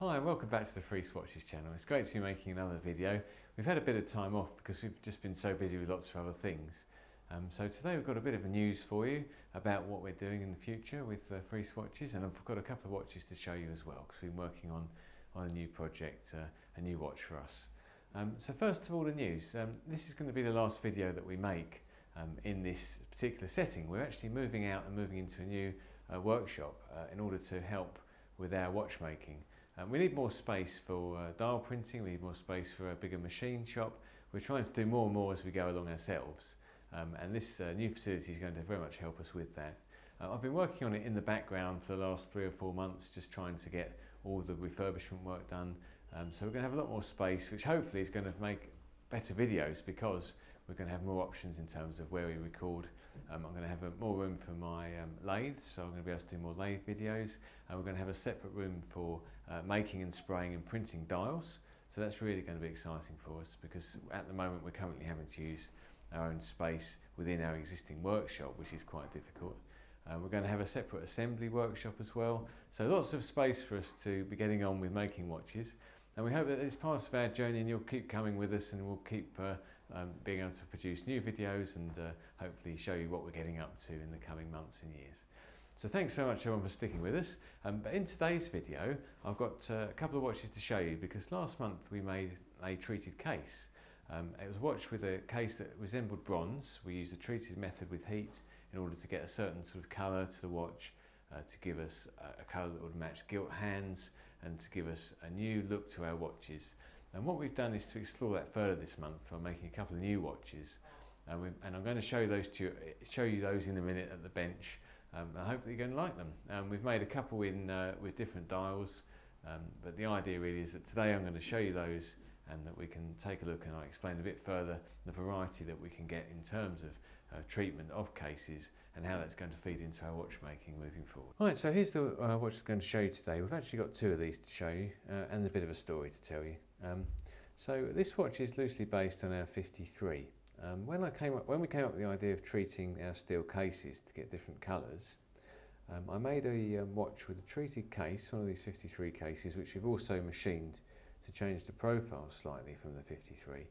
Hi and welcome back to the Freese Watches channel. It's great to be making another video. We've had a bit of time off because we've just been so busy with lots of other things. So today we've got a bit of news for you about what we're doing in the future with Freese Watches, and I've got a couple of watches to show you as well because we've been working on a new project, a new watch for us. So first of all, the news. This is going to be the last video that we make in this particular setting. We're actually moving out and moving into a new workshop in order to help with our watchmaking. We need more space for dial printing, we need more space for a bigger machine shop. We're trying to do more and more as we go along ourselves, and this new facility is going to very much help us with that. I've been working on it in the background for the last 3 or 4 months, just trying to get all the refurbishment work done. So we're going to have a lot more space, which hopefully is going to make better videos because we're going to have more options in terms of where we record. I'm going to have more room for my lathes, so I'm going to be able to do more lathe videos. And we're going to have a separate room for making and spraying and printing dials. So that's really going to be exciting for us because at the moment we're currently having to use our own space within our existing workshop, which is quite difficult. We're going to have a separate assembly workshop as well. So lots of space for us to be getting on with making watches. And we hope that it's part of our journey and you'll keep coming with us, and we'll keep being able to produce new videos and hopefully show you what we're getting up to in the coming months and years. So thanks very much everyone for sticking with us. But in today's video I've got a couple of watches to show you because last month we made a treated case. It was a watch with a case that resembled bronze. We used a treated method with heat in order to get a certain sort of colour to the watch, to give us a colour that would match gilt hands and to give us a new look to our watches. And what we've done is to explore that further this month by making a couple of new watches. And I'm going to show you those in a minute at the bench. I hope that you're going to like them. We've made a couple in with different dials, but the idea really is that today I'm going to show you those and that we can take a look and I'll explain a bit further the variety that we can get in terms of treatment of cases and how that's going to feed into our watchmaking moving forward. Right, so here's the watch I'm going to show you today. We've actually got 2 of these to show you and a bit of a story to tell you. So this watch is loosely based on our 53. When we came up with the idea of treating our steel cases to get different colours, I made a watch with a treated case, one of these 53 cases, which we've also machined to change the profile slightly from the 53.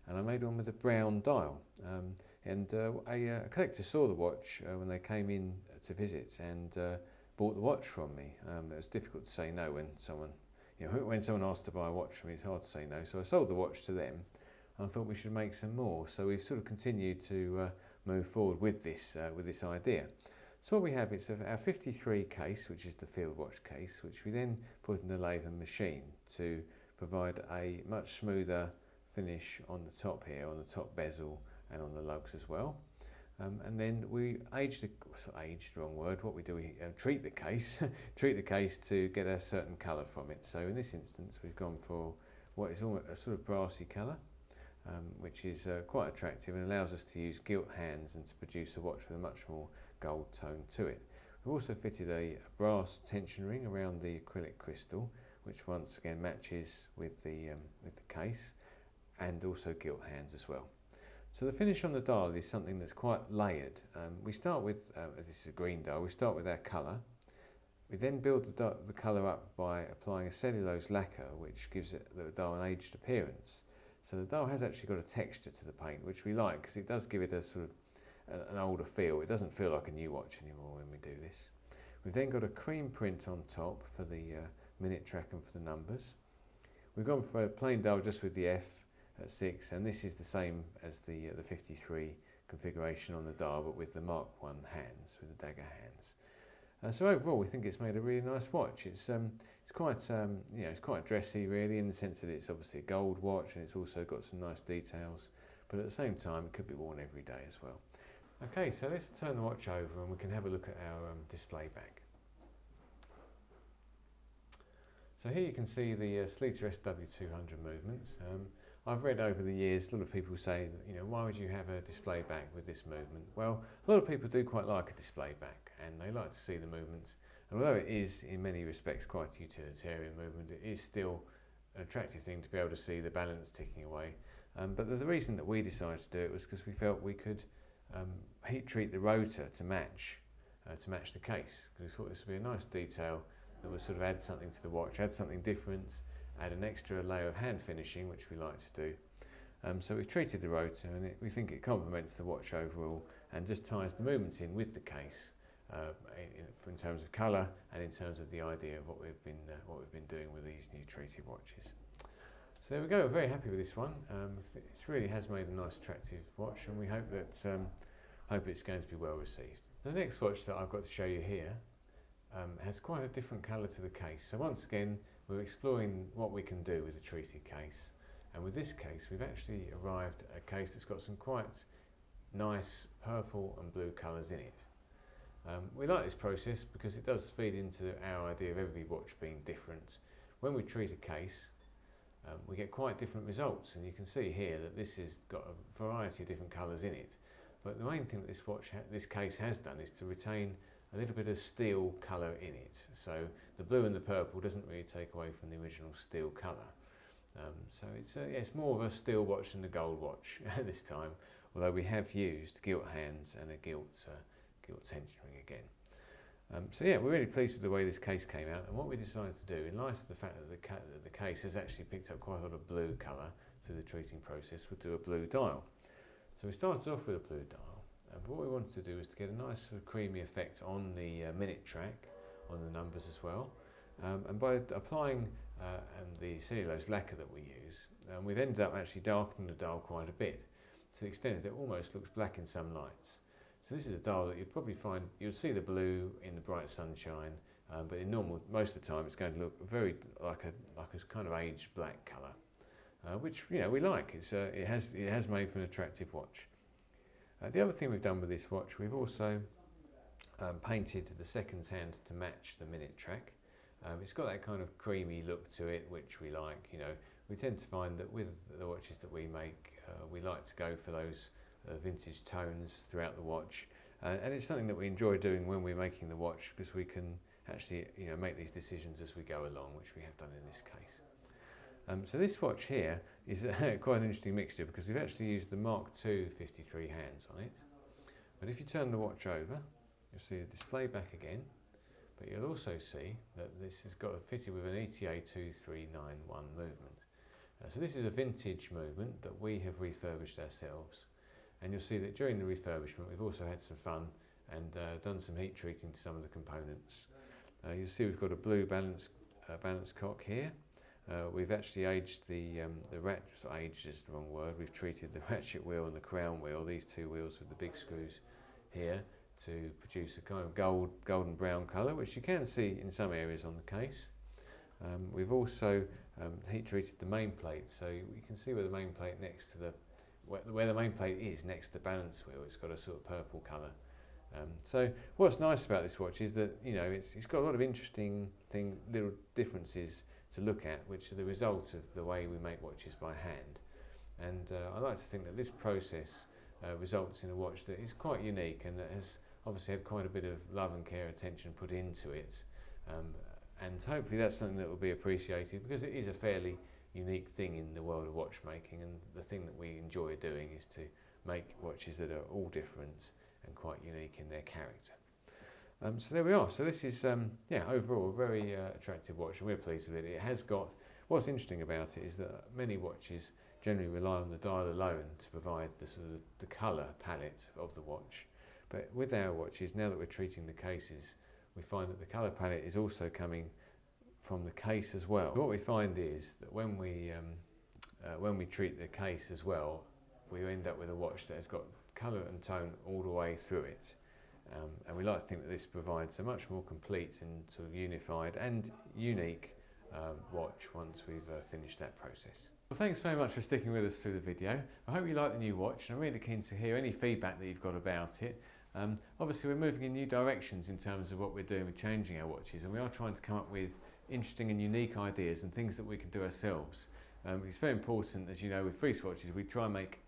And I made one with a brown dial. A collector saw the watch when they came in to visit and bought the watch from me. It was difficult to say no when someone asks to buy a watch from me. It's hard to say no. So I sold the watch to them. And I thought we should make some more. So we've sort of continued to move forward with this idea. So what we have is our 53 case, which is the field watch case, which we then put in the lathe and machine to provide a much smoother finish on the top here, on the top bezel and on the lugs as well. And then we treat the case, treat the case to get a certain colour from it. So in this instance we've gone for what is almost a sort of brassy colour, which is quite attractive and allows us to use gilt hands and to produce a watch with a much more gold tone to it. We've also fitted a brass tension ring around the acrylic crystal, which once again matches with the case, and also gilt hands as well. So the finish on the dial is something that's quite layered. We start with, as this is a green dial, we start with our colour. We then build the colour up by applying a cellulose lacquer, which gives the dial an aged appearance. So the dial has actually got a texture to the paint, which we like because it does give it a sort of an older feel. It doesn't feel like a new watch anymore when we do this. We've then got a cream print on top for the minute track and for the numbers. We've gone for a plain dial just with the F at 6, and this is the same as the 53 configuration on the dial, but with the Mark 1 hands, with the dagger hands. So overall, we think it's made a really nice watch. It's quite it's quite dressy really, in the sense that it's obviously a gold watch and it's also got some nice details, but at the same time it could be worn every day as well. Okay, so let's turn the watch over and we can have a look at our display back. So here you can see the Sleater SW200 movements. I've read over the years, a lot of people say, why would you have a display back with this movement? Well, a lot of people do quite like a display back and they like to see the movements. And although it is in many respects quite a utilitarian movement, it is still an attractive thing to be able to see the balance ticking away. But the reason that we decided to do it was because we felt we could heat treat the rotor to match the case, because we thought this would be a nice detail that will sort of add something to the watch, add something different, add an extra layer of hand finishing, which we like to do. So we've treated the rotor, and we think it complements the watch overall and just ties the movements in with the case in terms of colour and in terms of the idea of what we've been doing with these new treated watches. So there we go. We're very happy with this one. It really has made a nice, attractive watch, and we hope that hope it's going to be well received. The next watch that I've got to show you here has quite a different colour to the case. So once again, we're exploring what we can do with a treated case. And with this case, we've actually arrived at a case that's got some quite nice purple and blue colours in it. We like this process because it does feed into our idea of every watch being different. When we treat a case, we get quite different results, and you can see here that this has got a variety of different colours in it. But the main thing that this case has done is to retain a little bit of steel colour in it. So the blue and the purple doesn't really take away from the original steel colour. So it's more of a steel watch than a gold watch this time, although we have used gilt hands and a gilt tensioning again. So yeah, we're really pleased with the way this case came out, and what we decided to do, in light of the fact that the case has actually picked up quite a lot of blue colour through the treating process, we'll do a blue dial. So we started off with a blue dial, and what we wanted to do was to get a nice sort of creamy effect on the minute track, on the numbers as well, and by applying the cellulose lacquer that we use, we've ended up actually darkening the dial quite a bit, to the extent that it almost looks black in some lights. So this is a dial that you'll probably find, you'll see the blue in the bright sunshine, but in most of the time it's going to look very like a kind of aged black colour, which we like. It has made for an attractive watch. The other thing we've done with this watch, we've also painted the seconds hand to match the minute track. It's got that kind of creamy look to it, which we like. We tend to find that with the watches that we make, we like to go for those vintage tones throughout the watch, and it's something that we enjoy doing when we're making the watch, because we can actually make these decisions as we go along, which we have done in this case. So this watch here is quite an interesting mixture, because we've actually used the Mark II 53 hands on it. But if you turn the watch over, you'll see the display back again. But you'll also see that this has got fitted with an ETA 2391 movement. So this is a vintage movement that we have refurbished ourselves. And you'll see that during the refurbishment we've also had some fun and done some heat treating to some of the components. You'll see we've got a blue balance cock here. We've actually aged the ratchet, aged is the wrong word, we've treated the ratchet wheel and the crown wheel, these two wheels with the big screws here, to produce a kind of golden brown colour, which you can see in some areas on the case. We've also heat treated the main plate, so you can see where the main plate where the main plate is next to the balance wheel. It's got a sort of purple colour. So what's nice about this watch is that it's got a lot of interesting little differences to look at, which are the result of the way we make watches by hand. And I like to think that this process results in a watch that is quite unique and that has obviously had quite a bit of love and care, attention put into it, and hopefully that's something that will be appreciated, because it is a fairly unique thing in the world of watchmaking, and the thing that we enjoy doing is to make watches that are all different and quite unique in their character. So there we are. So this is overall a very attractive watch, and we're pleased with it. It has got, what's interesting about it is that many watches generally rely on the dial alone to provide the colour palette of the watch. But with our watches, now that we're treating the cases, we find that the colour palette is also coming from the case as well. What we find is that when we treat the case as well, we end up with a watch that has got colour and tone all the way through it. And we like to think that this provides a much more complete and sort of unified and unique watch once we've finished that process. Well, thanks very much for sticking with us through the video. I hope you like the new watch, and I'm really keen to hear any feedback that you've got about it. Obviously we're moving in new directions in terms of what we're doing with changing our watches, and we are trying to come up with interesting and unique ideas and things that we can do ourselves. It's very important, as you know, with Freese Watches, we try and make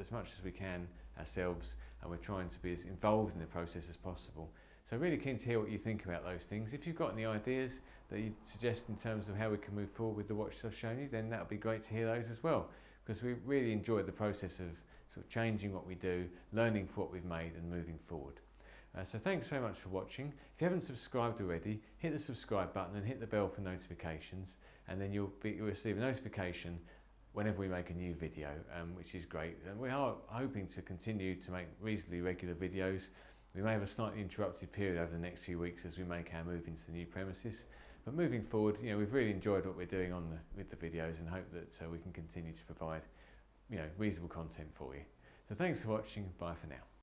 as much as we can ourselves, and we're trying to be as involved in the process as possible. So really keen to hear what you think about those things. If you've got any ideas that you suggest in terms of how we can move forward with the watches I've shown you, then that would be great to hear those as well, because we really enjoy the process of sort of changing what we do, learning from what we've made and moving forward. So thanks very much for watching. If you haven't subscribed already, hit the subscribe button and hit the bell for notifications, and then you'll receive a notification whenever we make a new video, which is great. And we are hoping to continue to make reasonably regular videos. We may have a slightly interrupted period over the next few weeks as we make our move into the new premises. But moving forward, we've really enjoyed what we're doing with the videos, and hope that we can continue to provide reasonable content for you. So thanks for watching. Bye for now.